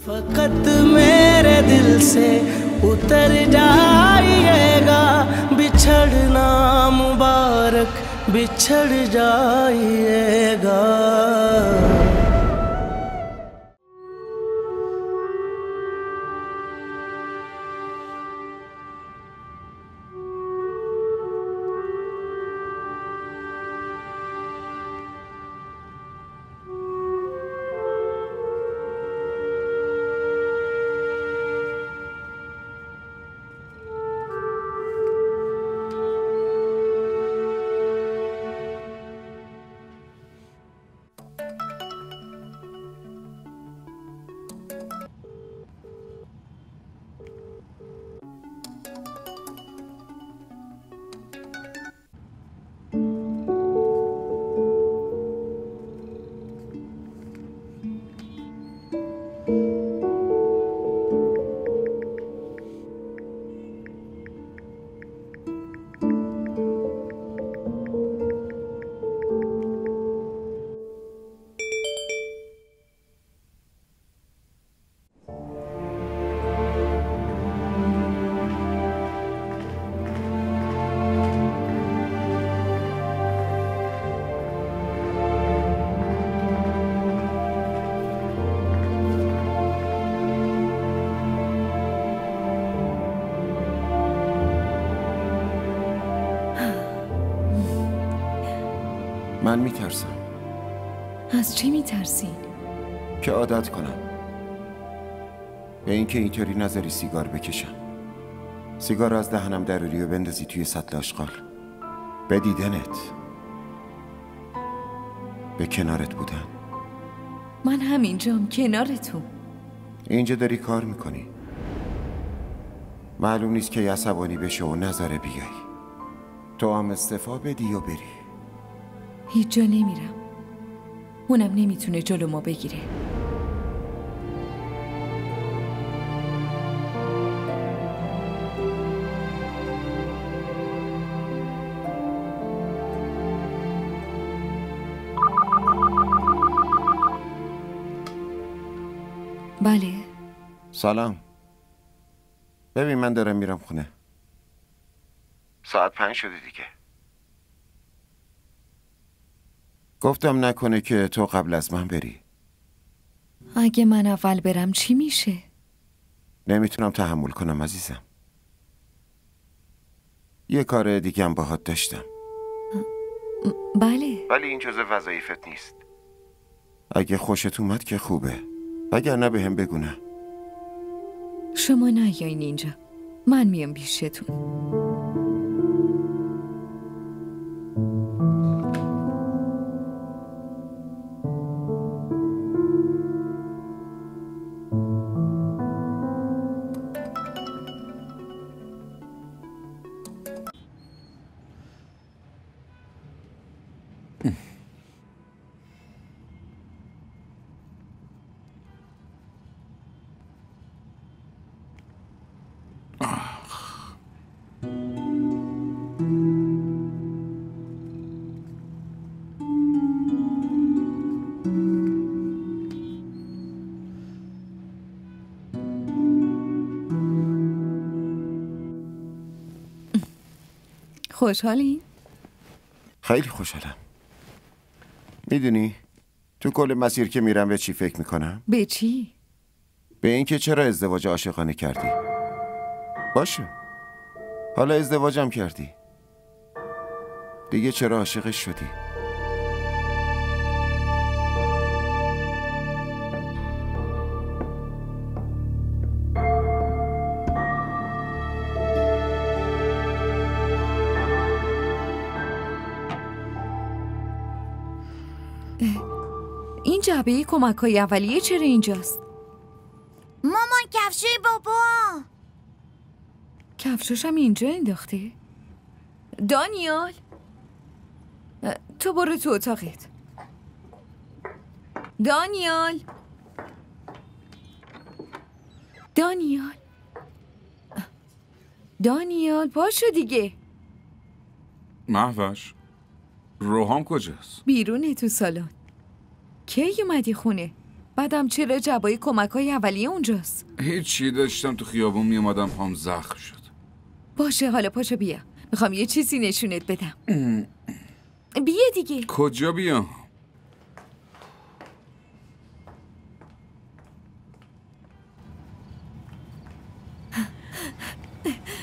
फकत मेरे दिल से उतर जाइएगा, बिछड़ना मुबारक बिछड़ जाइएगा। من میترسم. از چی میترسی؟ که عادت کنم به اینکه اینطوری نذاری سیگار بکشم. سیگار از دهنم دراری و بندازی توی سطل آشغال. به دیدنت، به کنارت بودن. من همینجام کنارتون. اینجا داری کار میکنی، معلوم نیست که عصبانی بشه و نذاره بیای. تو هم استعفا بدی و بری. هیچ جا نمیرم. اونم نمیتونه جلو ما بگیره. بله. سلام. ببین من دارم میرم خونه. ساعت 5 شده دیگه. گفتم نکنه که تو قبل از من بری. اگه من اول برم چی میشه؟ نمیتونم تحمل کنم عزیزم. یه کار دیگه هم باهات داشتم. بله. ولی این جزء وظایفت نیست. اگه خوشت اومد که خوبه، وگرنه بهم بگو نه. شما نیاین اینجا، من میام پیشتون. خوشحالی؟ خیلی خوشحالم. میدونی تو کل مسیر که میرم به چی فکر میکنم؟ به چی؟ به اینکه چرا ازدواج عاشقانه کردی. باشه، حالا ازدواجم کردی، دیگه چرا عاشقش شدی؟ این جعبه کمک‌های اولیه چرا اینجاست؟ مامان کفشای بابا. کفشاش هم اینجا انداخته؟ دانیال تو برو تو اتاقت. دانیال دانیال باشو دیگه. مهوش، روحام کجاست؟ بیرونه تو سالن. کی اومدی خونه؟ بعدم چرا جبای کمک‌های اولیه اونجاست؟ هیچی، داشتم تو خیابون میومدم پام زخم شد. باشه حالا پاشو بیا، میخوام یه چیزی نشونت بدم. بیا دیگه. کجا بیام؟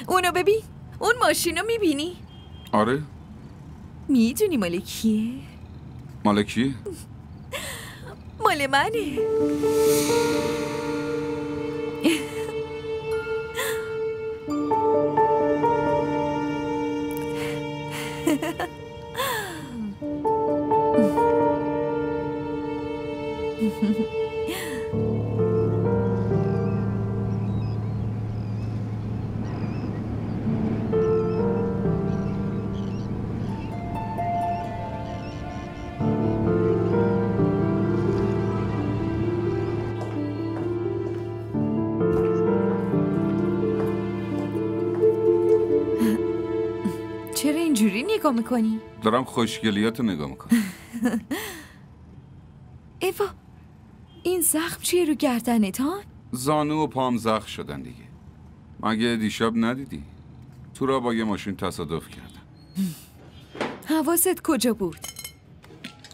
اونو ببین، اون ماشین رو میبینی؟ آره. میدونی مال کیه؟ مال کیه؟ مال منه. چرا اینجوری نگاه میکنی؟ دارم خوشگلیات رو نگاه میکنم. ایوا، این زخم چیه رو گردنت ها؟ زانو و پام زخم شدن دیگه. مگه دیشب ندیدی؟ تو را با یه ماشین تصادف کردم. حواست کجا بود؟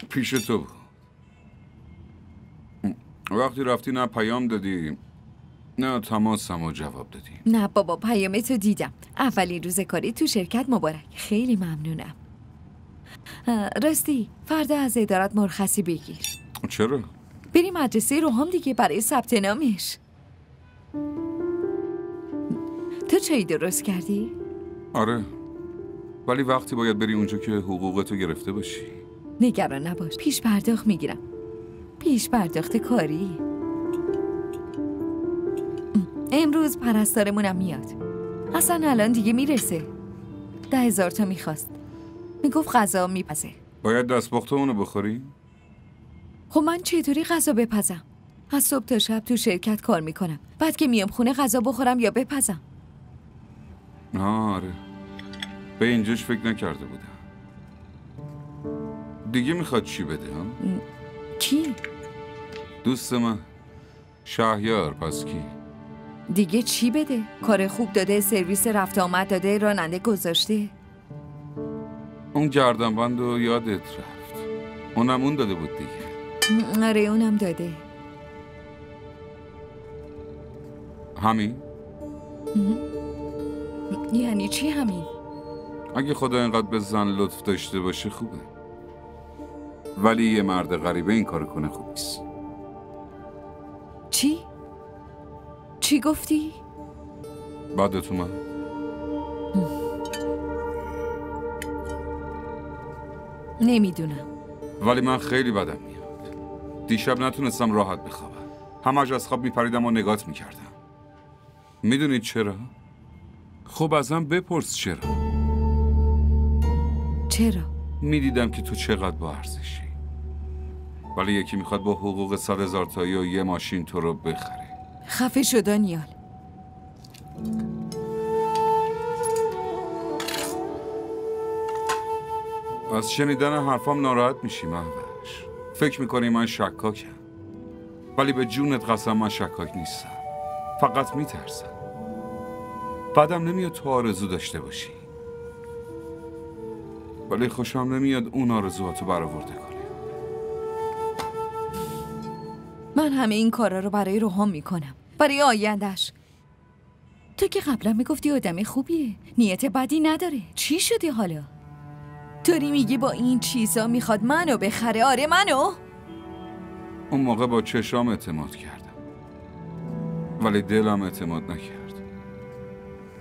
پیش تو بود. وقتی رفتی نه پیام دادی نه تماسمو جواب دادی. نه بابا، پیامتو دیدم. اولین روز کاری تو شرکت مبارک. خیلی ممنونم. راستی فردا از ادارت مرخصی بگیر. چرا؟ بریم مدرسه روحام دیگه برای ثبت نامش. تو چایی درست کردی؟ آره، ولی وقتی باید بری اونجا که حقوقتو گرفته باشی. نگران نباش، پیش پرداخت میگیرم. پیش پرداخت کاری. امروز پرستارمونم میاد. اصلا الان دیگه میرسه. 10,000 تا میخواست. میگفت غذا میپزه. باید دستپختمونو بخوری؟ خب من چطوری غذا بپزم؟ از صبح تا شب تو شرکت کار میکنم. بعد که میام خونه غذا بخورم یا بپزم؟ آره، به اینجاش فکر نکرده بودم. دیگه میخواد چی بده ها؟ کی؟ دوست من شهریار. پس کی؟ دیگه چی بده؟ کار خوب داده، سرویس رفت آمد داده، راننده گذاشته. اون گردنبند رو یادت رفت. اونم اون داده بود دیگه. آره اونم داده. همین؟ یعنی چی همین؟ اگه خدا اینقدر به زن لطف داشته باشه خوبه، ولی یه مرد غریبه این کارو کنه خوب نیست. چی؟ چی گفتی؟ بعدت اومد؟ نمیدونم. ولی من خیلی بدم میاد. دیشب نتونستم راحت بخوابم. همش از خواب میپریدم و نگات میکردم. میدونید چرا؟ خب ازم بپرس چرا؟ چرا؟ میدیدم که تو چقدر با ارزشی، ولی یکی میخواد با حقوق 100,000 تایی و یه ماشین تو رو بخره. خفه شو دانیال. از شنیدن حرفام ناراحت میشی مهوش. فکر میکنی من شکاکم، ولی به جونت قسم من شکاک نیستم. فقط میترسم. بعدم نمیاد تو آرزو داشته باشی، ولی خوشم نمیاد اون آرزوهاتو برآورده کنی. من همه این کارا رو برای روحام میکنم، برای آینده‌اش. تو که قبلا میگفتی آدم خوبیه، نیت بدی نداره. چی شدی حالا؟ توری میگی با این چیزا میخواد منو بخره؟ آره منو؟ اون موقع با چشام اعتماد کردم، ولی دلم اعتماد نکرد.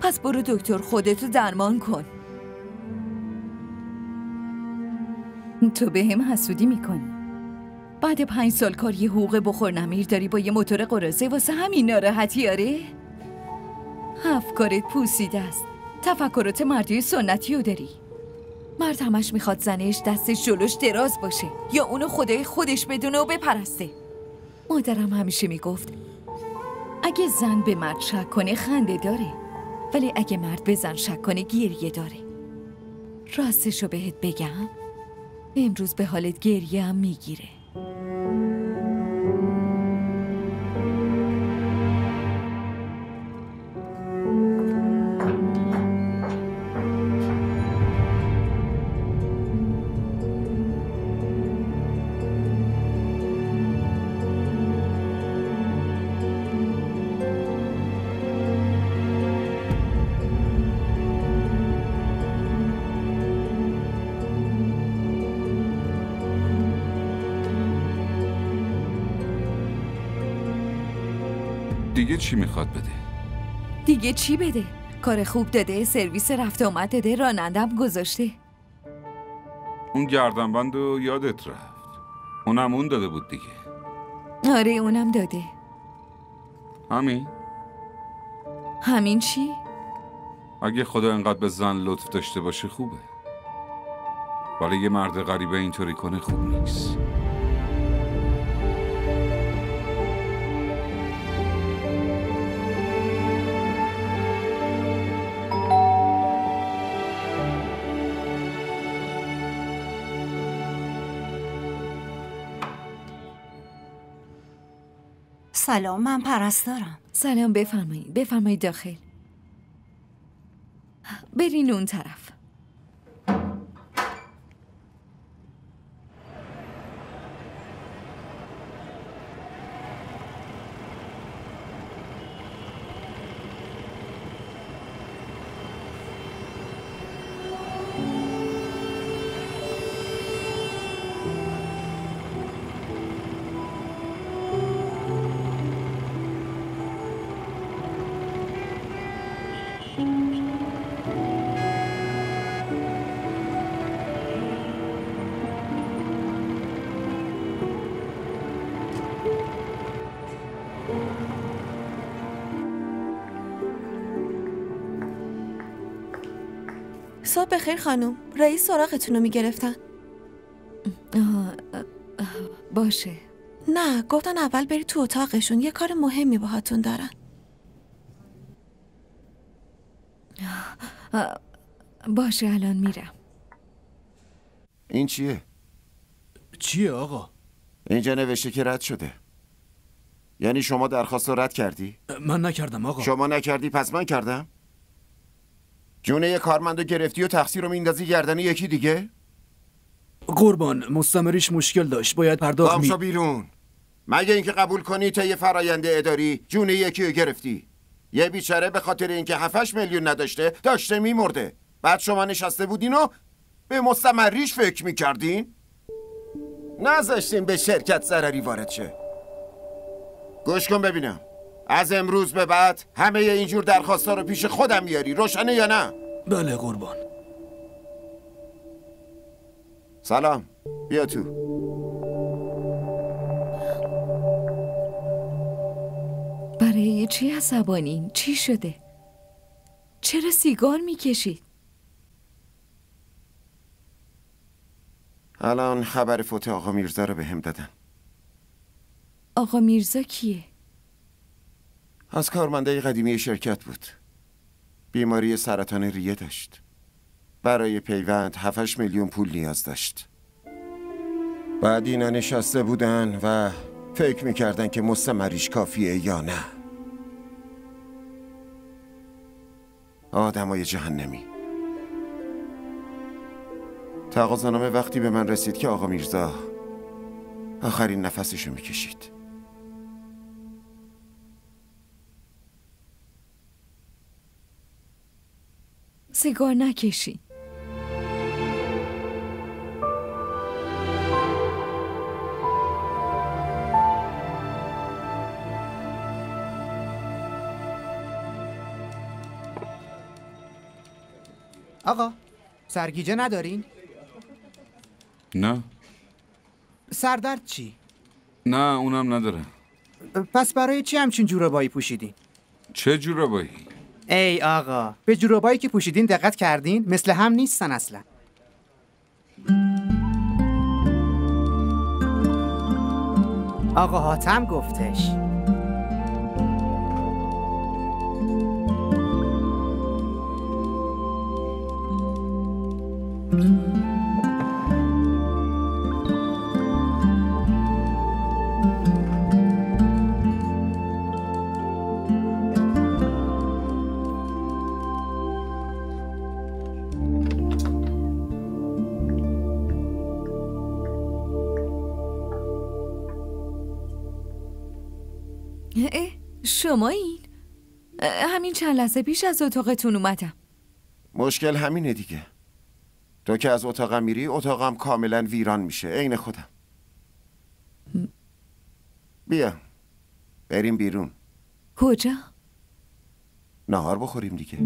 پس برو دکتر، خودتو درمان کن. تو به هم حسودی میکنی. بعد 5 سال کار یه حقوق بخور نمیر داری با یه موتور قراضه، واسه همین ناراحتی؟ آره؟ افکارت پوسیده است. تفکرات مردی سنتی رو داری. مرد همش میخواد زنش دستش جلوش دراز باشه یا اونو خدای خودش بدونه و بپرسته. مادرم همیشه میگفت اگه زن به مرد شک کنه خنده داره، ولی اگه مرد به زن شک کنه گریه داره. راستشو بهت بگم، امروز به حالت گریه هم میگیره. دیگه چی میخواد بده؟ دیگه چی بده؟ کار خوب داده، سرویس رفت آمد داده، رانندم گذاشته. اون گردنبند رو یادت رفت. اونم اون داده بود دیگه. آره اونم داده. همین؟ همین چی؟ اگه خدا انقدر به زن لطف داشته باشه خوبه، ولی یه مرد غریبه اینطوری کنه خوب نیست. سلام، من پرستارم. سلام، بفرمایید. بفرمایید داخل. برین اون طرف. صبح بخیر خانم. رئیس سراغتون رو میگرفتن. باشه. نه، گفتن اول برید تو اتاقشون، یه کار مهمی باهاتون دارن. باشه الان میرم. این چیه؟ چیه آقا؟ اینجا نوشته که رد شده. یعنی شما درخواست رو رد کردی؟ من نکردم آقا. شما نکردی پس من کردم؟ جونه یه کارمندو گرفتی و تقصیر رو میندازی گردن یکی دیگه؟ قربان، مستمریش مشکل داشت، باید پرداخت گام شو بیرون. مگه اینکه قبول کنی طی فرآیند اداری جونه یکی رو گرفتی. یه بیچاره به خاطر اینکه 7 میلیون نداشته داشته میمرده، بعد شما نشسته بودین و به مستمریش فکر میکردین؟ نذاشتین به شرکت ضرری وارد شه. گوش کن ببینم، از امروز به بعد همه اینجور درخواستا رو پیش خودم میاری، روشنه یا نه؟ بله قربان. سلام، بیا تو. برای چی عصبانین؟ چی شده؟ چرا سیگار میکشید؟ الان خبر فوت آقا میرزا رو به هم دادن. آقا میرزا کیه؟ از کارمندای قدیمی شرکت بود. بیماری سرطان ریه داشت. برای پیوند 7 میلیون پول نیاز داشت. بعد اینا نشسته بودن و فکر میکردن که مستمریش کافیه یا نه. آدمای جهنمی. تقاضانامه وقتی به من رسید که آقا میرزا آخرین نفسشو میکشید. سیگار نکشی. آقا سرگیجه ندارین؟ نه. سردرد چی؟ نه اونم نداره. پس برای چی همچین جورابایی پوشیدین؟ چه جورابایی؟ ای آقا، به جورابایی که پوشیدین دقت کردین؟ مثل هم نیستن اصلا. آقا حاتم گفتش. شما این؟ همین چند لحظه پیش از اتاقتون اومدم. مشکل همینه دیگه. تو که از اتاقم میری اتاقم کاملا ویران میشه، عین خودم. بیا بریم بیرون. کجا؟ نهار بخوریم دیگه.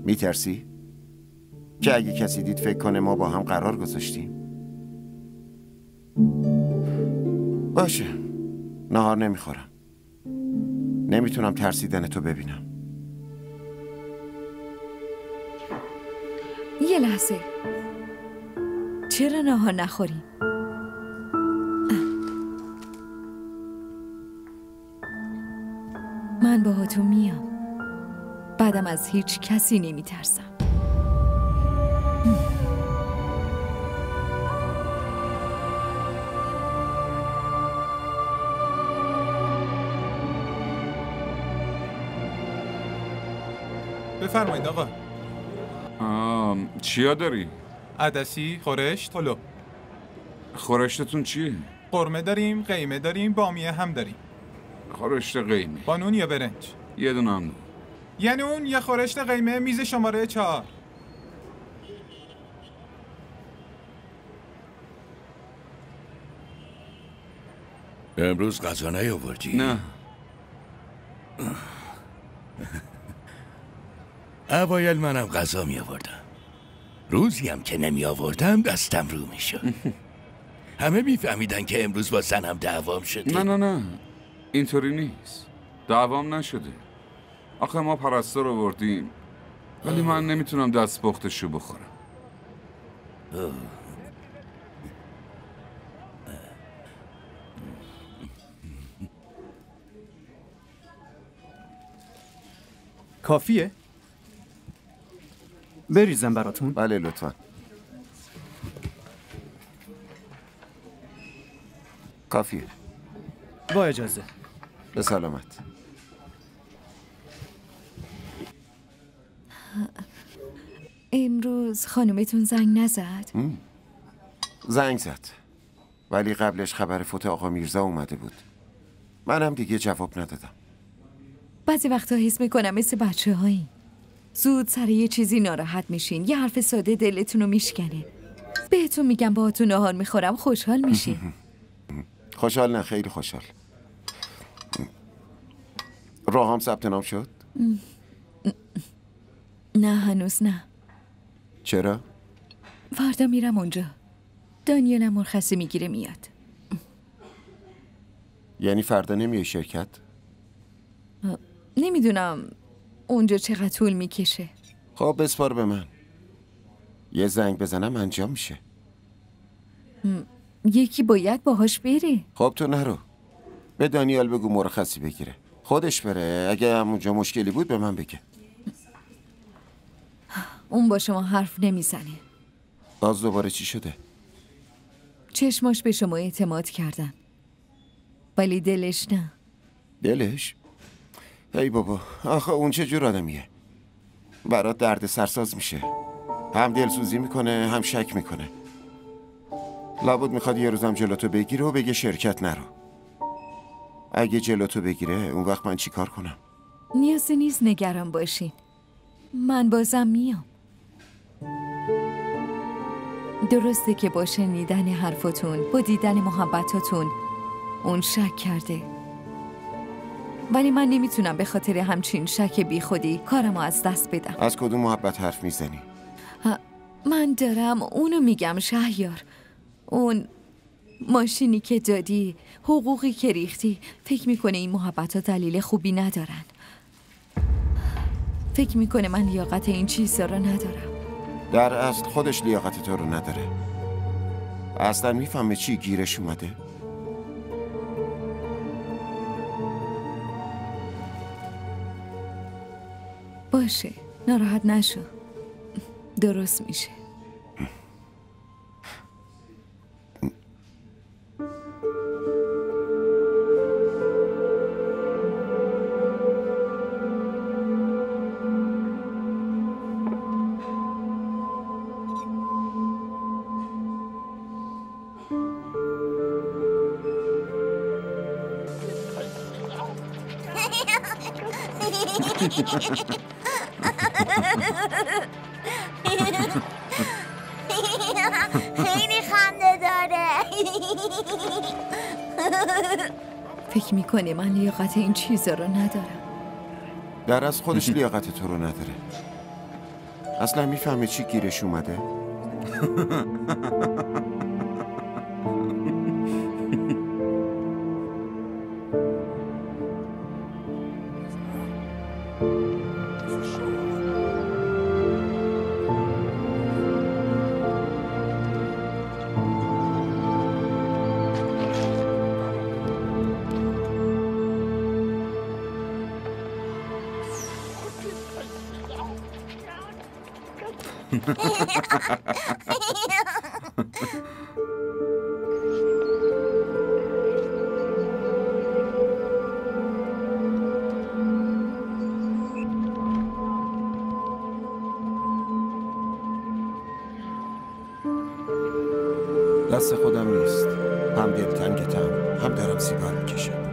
میترسی؟ که اگه کسی دید فکر کنه ما با هم قرار گذاشتیم؟ باشه، نهار نمیخورم. نمیتونم ترسیدن تو ببینم. یه لحظه، چرا نهار نخوریم؟ من باهاتون میام. بعدم از هیچ کسی نمیترسم. بفرمایید آقا. چیا داری؟ عدسی، خورشت، پلو. خورشتتون چیه؟ قرمه داریم، قیمه داریم، بامیه هم داریم. خورشت قیمه. با نون یا برنج؟ یه دونه هم نون. یه نون، یه خورشت قیمه، میز شماره 4. امروز غذا نیاوردی؟ نه. اوایل منم غذا می آوردم. روزی هم که نمی آوردم دستم رو می شد. همه می فهمیدن که امروز با زنم دعوام شده. نه اینطوری نیست. دعوام نشده. آخه ما پرستار آوردیم، ولی من نمیتونم دست پختشو بخورم. کافیه؟ بریزم براتون؟ بله لطفا. کافیه. با اجازه. به سلامت. امروز خانومتون زنگ نزد؟ زنگ زد، ولی قبلش خبر فوت آقا میرزا اومده بود. منم دیگه جواب ندادم. بعضی وقتا حس میکنم مثل بچه هایی زود سر یه چیزی ناراحت میشین، یه حرف ساده دلتون رو میشکنه. بهتون میگم باهاتون نهار میخورم خوشحال میشین. خوشحال نه، خیلی خوشحال. راهم ثبت نام شد؟ نه هنوز نه. چرا؟ فردا میرم اونجا. دانیلم مرخصی میگیره میاد. یعنی فردا نمیای شرکت؟ نمیدونم اونجا چقدر طول میکشه. خب بسپار به من. یه زنگ بزنم انجام میشه. یکی باید باهاش بره. خب تو نرو. به دانیال بگو مرخصی بگیره. خودش بره. اگه همونجا مشکلی بود به من بگه. اون با شما حرف نمیزنه. باز دوباره چی شده؟ چشماش به شما اعتماد کردن، ولی دلش نه. دلش؟ ای بابا، آخه اون چه جور آدمیه؟ برات درد سرساز میشه. هم دلسوزی میکنه هم شک میکنه. لابد میخواد یه روزم جلوتو بگیره و بگه شرکت نرو. اگه جلوتو بگیره اون وقت من چی کار کنم؟ نیازی نیست نگران باشین. من بازم میام. درسته که با شنیدن حرفتون، با دیدن محبتاتون اون شک کرده، ولی من نمیتونم به خاطر همچین شک بی خودی کارمو از دست بدم. از کدوم محبت حرف میزنی؟ من دارم اونو میگم شهریار. اون ماشینی که دادی، حقوقی که ریختی، فکر میکنه این محبت ها دلیل خوبی ندارن. فکر میکنه من لیاقت این چیزا رو ندارم. در اصل خودش لیاقت تو رو نداره. اصلا میفهمه چی گیرش اومده؟ باشه، ناراحت نشو. درست میشه. خیلی خنده داره. فکر فکر میکنه من لیاقت این چیزا رو ندارم؟ در از خودش لیاقت تو رو نداره. اصلا میفهمه چی گیرش اومده؟ دست خودم نیست، هم دلتنگتم هم دارم سیگار میکشم.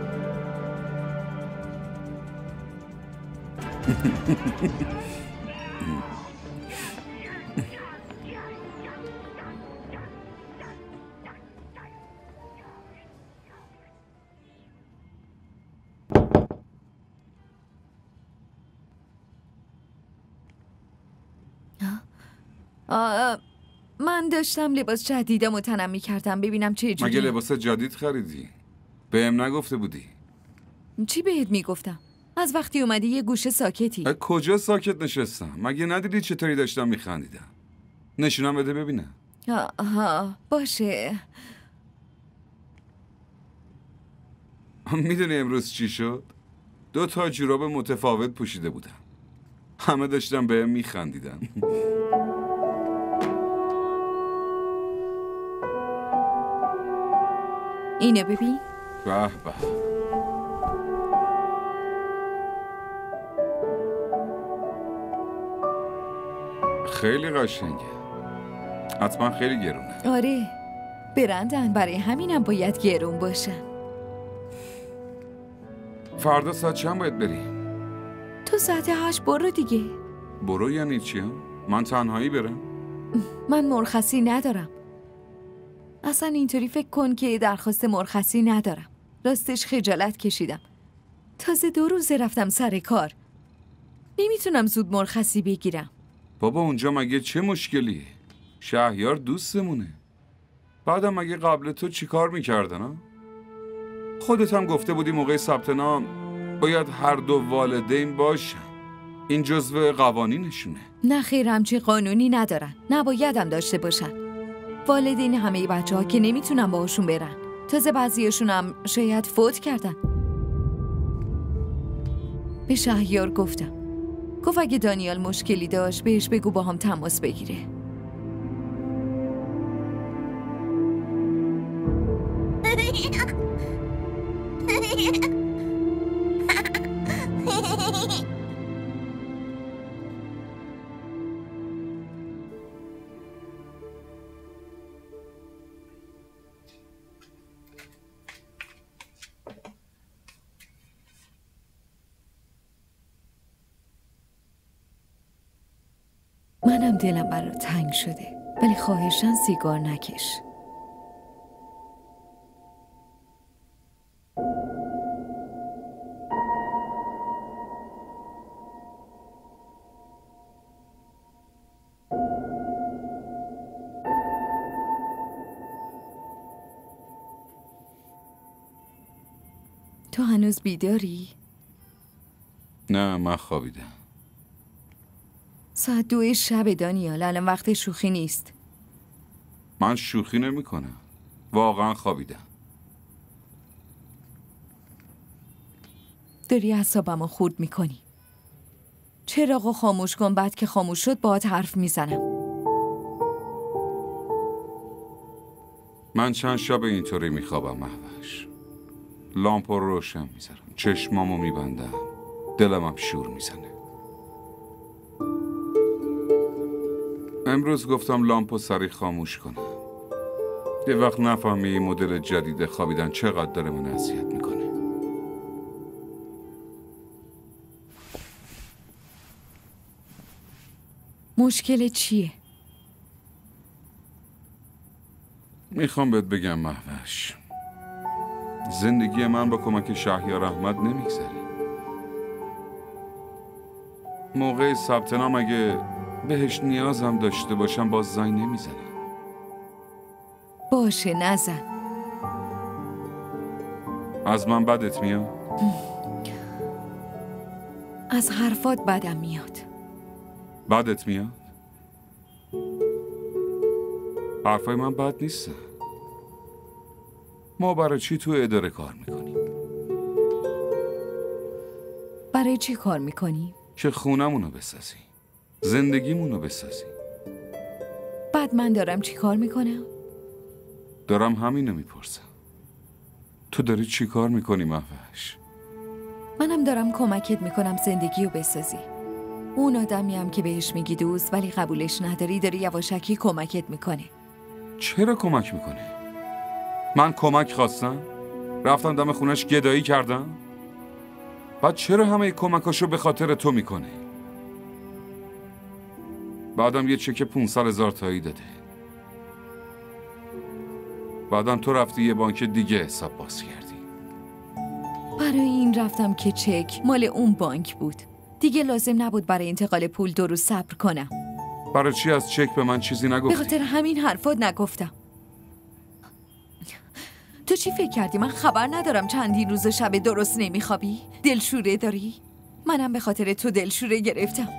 من داشتم لباس جدیدم رو تنم میکردم ببینم چه جوری. مگه لباس جدید خریدی؟ بهم نگفته بودی؟ چی بهت میگفتم؟ از وقتی اومدی یه گوشه ساکتی. کجا ساکت نشستم؟ مگه ندیدی چطوری داشتم میخندیدم؟ نشونم بده ببینم. آها باشه. میدونی امروز چی شد؟ 2 تا جوراب متفاوت پوشیده بودم. همه داشتم بهم میخندیدن. اینو ببین. به به. خیلی قشنگه. حتما خیلی گرونه. آره برندن، برای همینم باید گرون باشن. فردا ساعت چند باید بری؟ تو ساعت 8 برو دیگه. برو یعنی چی؟ من تنهایی برم؟ من مرخصی ندارم. اصلا اینطوری فکر کن که درخواست مرخصی ندارم. راستش خجالت کشیدم. تازه 2 روز رفتم سر کار. نمیتونم زود مرخصی بگیرم. بابا اونجا مگه چه مشکلیه؟ شهریار دوستمونه. بعدم مگه قبل تو چی کار میکردن ها؟ خودت هم گفته بودی موقع ثبت نام باید هر 2 والدین باشن. این جزو قوانینشونه. نه خیر، همچین قانونی ندارن. نبایدم داشته باشن. والدین همه بچه ها که نمیتونن باهاشون برن. تازه بعضیشون هم شاید فوت کردن. به شهریار گفت اگه دانیال مشکلی داشت بهش بگو با هم تماس بگیره. منم دلم برات تنگ شده، ولی خواهشاً سیگار نکش. تو هنوز بیداری؟ نه من خوابیدم. ساعت 2 شب دانیال، الان وقت شوخی نیست. من شوخی نمی کنم. واقعا خوابیدم. داری اعصابمو خورد میکنی. چراغو خاموش کن، بعد که خاموش شد باهات حرف میزنم. من چند شب اینطوری میخوابم مهوش. لامپو رو روشن میذارم، چشمامو میبندم، دلمم شور میزنه. امروز گفتم لامپو سریع خاموش کنم. یه وقت نفهمی این مدل جدید خوابیدن چقدر داره من اذیت میکنه. مشکل چیه؟ میخوام بهت بگم مهوش، زندگی من با کمک شهریار احمد نمیگذره. موقع ثبت نام اگه بهش نیازم داشته باشم باز زنگ نمیزنم. باشه نزن. از من بدت میاد؟ از حرفات بدم میاد. بدت میاد؟ حرفای من بد نیستن. ما برای چی تو اداره کار میکنیم؟ برای چی کار میکنیم؟ که خونمونو بسازی، زندگیمونو بسازی. بعد من دارم چی کار میکنم؟ دارم همینو میپرسم. تو داری چی کار میکنی مهوش؟ منم دارم کمکت میکنم زندگیو بسازی. اون آدمیم که بهش میگی دوست ولی قبولش نداری داری یواشکی کمکت میکنه. چرا کمک میکنه؟ من کمک خواستم؟ رفتم دم خونش گدایی کردم؟ بعد چرا همه کمکاشو به خاطر تو میکنه؟ بعدم یه چک 500,000 تایی داده. بعدم تو رفتی یه بانک دیگه حساب باز کردی. برای این رفتم که چک مال اون بانک بود. دیگه لازم نبود برای انتقال پول 2 روز صبر کنم. برای چی از چک به من چیزی نگفتی؟ به خاطر همین حرفات نگفتم. تو چی فکر کردی؟ من خبر ندارم چندین روز شب درست نمیخوابی؟ دلشوره داری؟ منم به خاطر تو دلشوره گرفتم.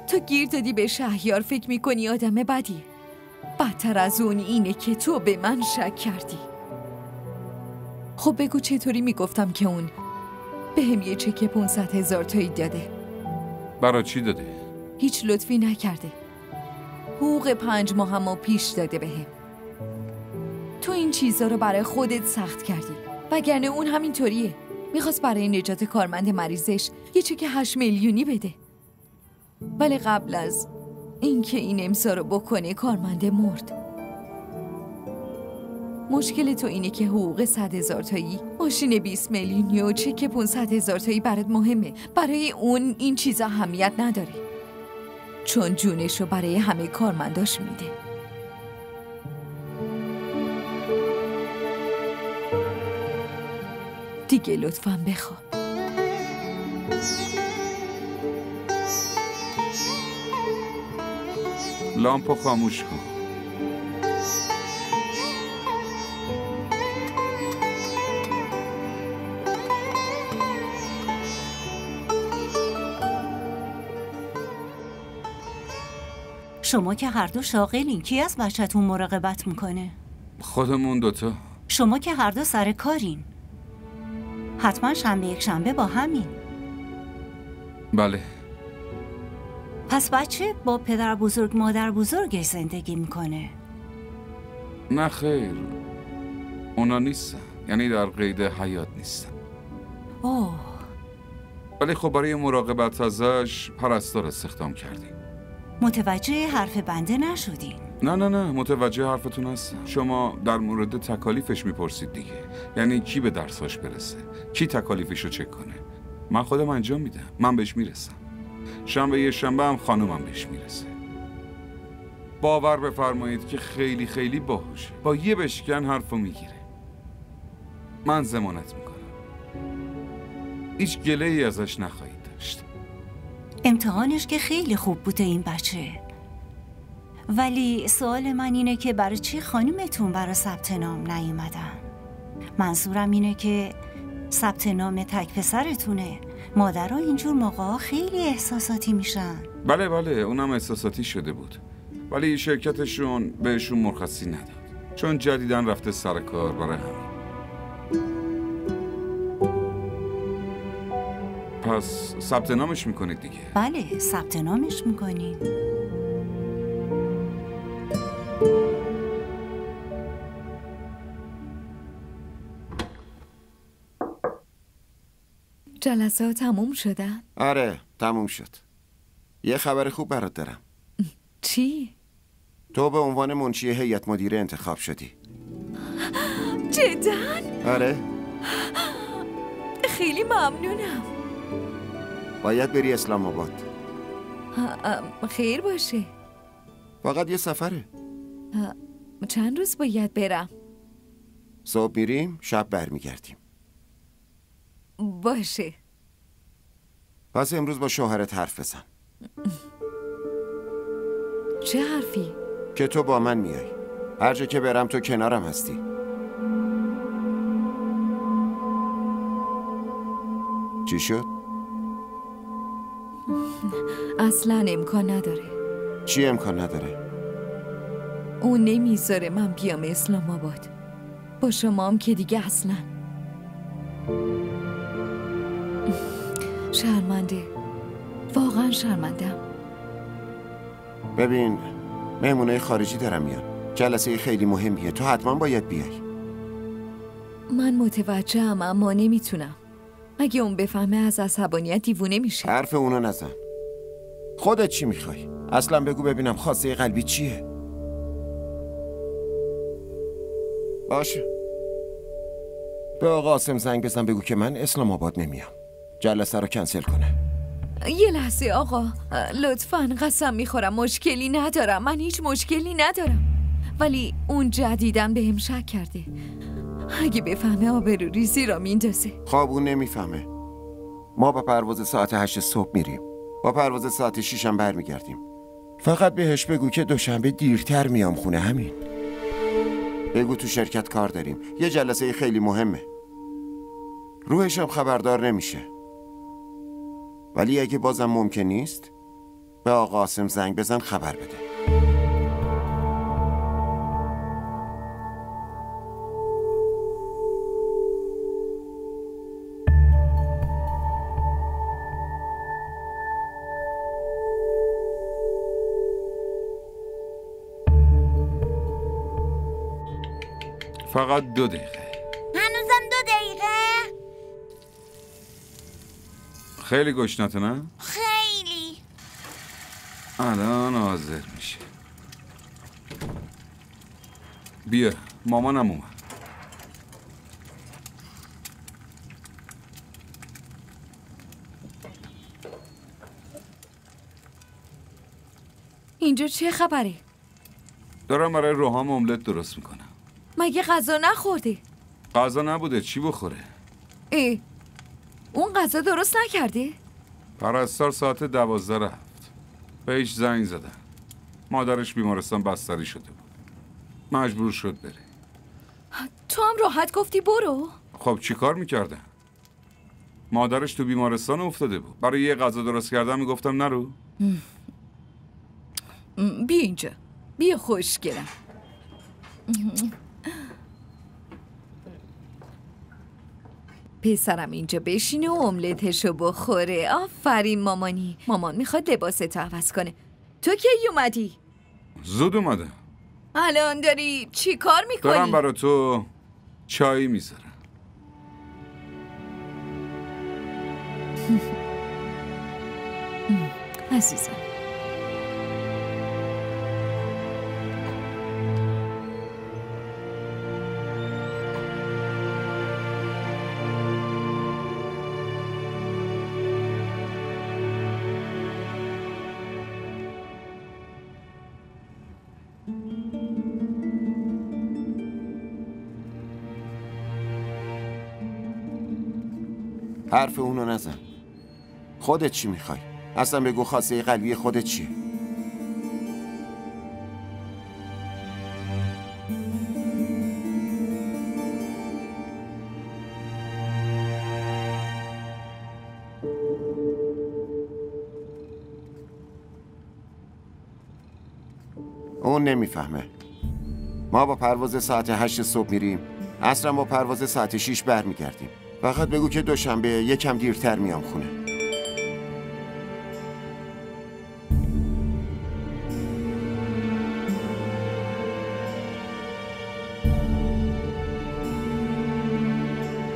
تو گیر دادی به شهریار، فکر میکنی آدم بدی. بدتر از اون اینه که تو به من شک کردی. خب بگو چطوری میگفتم که اون به هم یه چک 500,000 تایی داده؟ برای چی داده؟ هیچ لطفی نکرده. حقوق 5 ماهمو پیش داده بهم. تو این چیزا رو برای خودت سخت کردی، وگرنه اون همینطوریه. میخواست برای نجات کارمند مریضش یه چک 8 میلیونی بده، ولی قبل از اینکه این امضا رو بکنه کارمند مرد. مشکل تو اینه که حقوق 100,000 تایی، ماشین 20 میلیونی و چک 500,000 تایی برات مهمه. برای اون این چیزا اهمیت نداره، چون جونشو برای همه کارمنداش میده. دیگه لطفاً بخواب. لامپو خاموش کن. شما که هر دو شاغلین، کی از بچه‌تون مراقبت میکنه؟ خودمون دوتا. شما که هر دو سر کارین، حتما شنبه یک شنبه با همین. بله. پس بچه با پدر بزرگ مادر بزرگش زندگی میکنه؟ نه خیر، اونا نیستن، یعنی در قید حیات نیستن. اوه. ولی خب برای مراقبت ازش پرستار استخدام کردیم. متوجه حرف بنده نشدین؟ نه متوجه حرفتون هستم. شما در مورد تکالیفش میپرسید دیگه، یعنی کی به درساش برسه، کی تکالیفش رو چک کنه. من خودم انجام میدم، من بهش میرسم. شنبه یه شنبه هم خانومم بهش میرسه. باور بفرمایید که خیلی خیلی باهوشه، با یه بشکن حرفو میگیره. من ضمانت میکنم هیچ گله ای ازش نخواهید داشت. امتحانش که خیلی خوب بوده این بچه، ولی سوال من اینه که برای چی خانومتون برای ثبت نام نیومدن؟ منظورم اینه که ثبت نام تک پسرتونه. مادرها اینجور موقعا خیلی احساساتی میشن. بله اونم احساساتی شده بود، ولی شرکتشون بهشون مرخصی نداد، چون جدیدن رفته سر کار. برای همین پس ثبت نامش میکنید دیگه؟ بله ثبت نامش میکنید. جلسات تموم شدن؟ آره تموم شد. یه خبر خوب برات دارم. چی؟ تو به عنوان منشی هیئت مدیره انتخاب شدی. جداً؟ آره. خیلی ممنونم. باید بری اسلام آباد. خیر باشه. فقط یه سفره. چند روز باید برم؟ صبح میریم، شب برمیگردیم. باشه. پس امروز با شوهرت حرف بزن. چه حرفی؟ که تو با من میای. هر جا که برم تو کنارم هستی. چی شد؟ اصلا امکان نداره. چی امکان نداره؟ اون نمیذاره من بیام اسلام آباد. با شما هم که دیگه اصلا. شرمنده. واقعا شرمندم. ببین، مهمونه خارجی دارم میان. جلسه خیلی مهمیه، تو حتما باید بیای. من متوجهم اما نمیتونم. اگه اون بفهمه از عصبانیت دیوونه میشه. حرف اونو نزن. خودت چی میخوای؟ اصلا بگو ببینم خواسته قلبی چیه؟ باشه. به آقا قاسم زنگ بزن بگو که من اسلام آباد نمیام. جلسه رو کنسل کنه. یه لحظه آقا، لطفاً قسم میخورم مشکلی ندارم. من هیچ مشکلی ندارم. ولی اون جدیداً بهم شک کرده. اگه بفهمه آبروریزی را میندازه. خب اون نمیفهمه. ما با پرواز ساعت 8 صبح میریم. با پرواز ساعت 6 هم برمیگردیم. فقط بهش بگو که دوشنبه دیرتر میام خونه، همین. بگو تو شرکت کار داریم. یه جلسه خیلی مهمه. روحش هم خبردار نمیشه. ولی اگه بازم ممکن نیست به آقا قاسم زنگ بزن خبر بده. فقط 2 دقیقه. هنوزم 2 دقیقه؟ خیلی گشنته نه؟ خیلی. الان حاضر میشه. بیا، مامانم اومد. اینجا چه خبره؟ دارم برای روحام املت درست میکنم. مگه غذا نخورده؟ غذا نبوده، چی بخوره؟ اون غذا درست نکرده؟ پرستار ساعت 12 رفت. بهش زنگ زدن. مادرش بیمارستان بستری شده بود. مجبور شد بره. تو هم راحت گفتی برو؟ خب چی کار میکردن؟ مادرش تو بیمارستان افتاده بود. برای یه غذا درست کردن میگفتم نرو. بیا اینجا. بیا خوشگلم. پسرم اینجا بشینه و املتشو بخوره. آفرین مامانی. مامان میخواد لباستو عوض کنه. تو کی اومدی؟ زود اومدم. الان داری چی کار میکنی؟ دارم برای تو چای میذارم. عزیزم. حرف اونو نزن. خودت چی میخوای؟ اصلا بگو خواسته قلبی خودت چیه؟ اون نمیفهمه. ما با پرواز ساعت 8 صبح میریم، عصرا با پرواز ساعت 6 برمیگردیم. فقط بگو که دوشنبه یکم دیرتر میام خونه.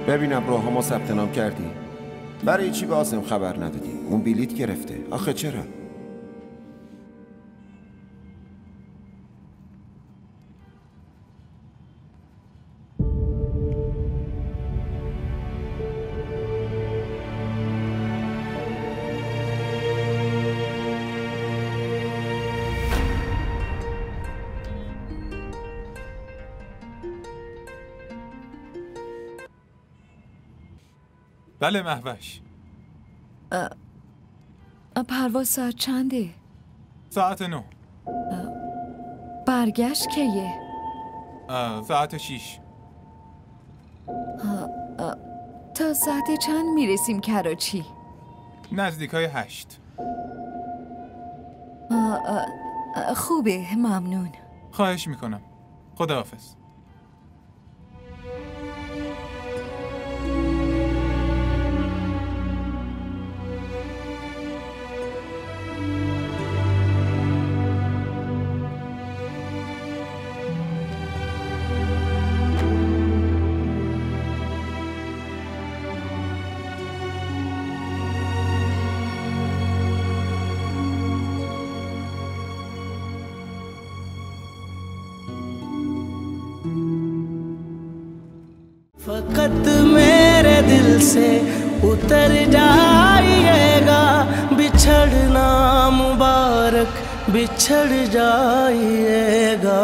ببینم روحامو ثبت نام کردی؟ برای چی به قاسم خبر ندادی؟ اون بلیط گرفته. آخه چرا؟ بله مهوش. پرواز ساعت چنده؟ ساعت 9. برگشت کیه؟ ساعت 6. تا ساعت چند میرسیم کراچی؟ نزدیکای 8. خوبه، ممنون. خواهش میکنم. خداحافظ. फकत मेरे दिल से उतर जाइएगा, बिछड़ना मुबारक बिछड़ जाइएगा।